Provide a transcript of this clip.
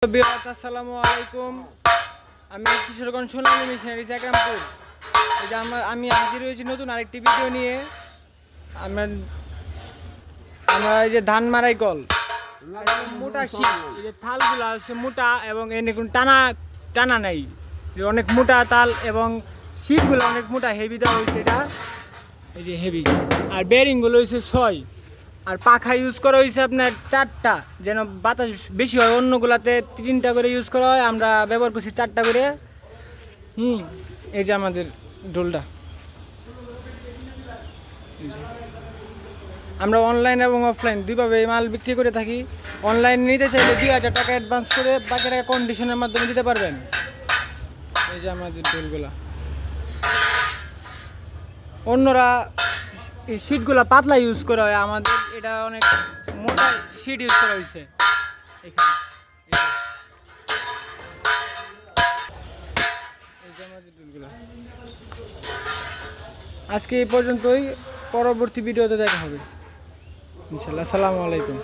আসসালামু আলাইকুম। আমি কিশোরগঞ্জ সোনালী মিশনারি একরামপুর। এই যে আমি হাজির হয়েছি নতুন আরেকটি ভিডিও নিয়ে। আমরা আমরা এই যে ধান মারাই কল মোটা শীত, এই যে থালগুলো হচ্ছে মোটা এবং এনে কোনো টানা টানা নেই, অনেক মোটা তাল এবং শীতগুলো অনেক মোটা হেভি দেওয়া হয়েছে। এটা এই যে হেভি, আর বেয়ারিংগুলো হয়েছে 6, আর পাখা ইউজ করা হয়েছে আপনার 4টা, যেন বাতাস বেশি হয়। অন্যগুলাতে 3টা করে ইউজ করা হয়, আমরা ব্যবহার করছি 4টা করে। এই যে আমাদের ডোলটা। আমরা অনলাইন এবং অফলাইন দুইভাবে মাল বিক্রি করে থাকি। অনলাইন নিতে চাইলে 2000 টাকা অ্যাডভান্স করে বাকি টাকা কন্ডিশনের মাধ্যমে দিতে পারবেন। এই যে আমাদের ডোলগুলা। অন্যরা এই শীটগুলো পাতলা ইউজ করা হয়, আমাদের এটা অনেক মোটা শীট ইউজ করা হয়েছে এখানে। এই যে আমাদের ডোলগুলো। আজকে এই পর্যন্তই, পরবর্তী ভিডিওতে দেখা হবে ইনশাআল্লাহ। আসসালামু আলাইকুম।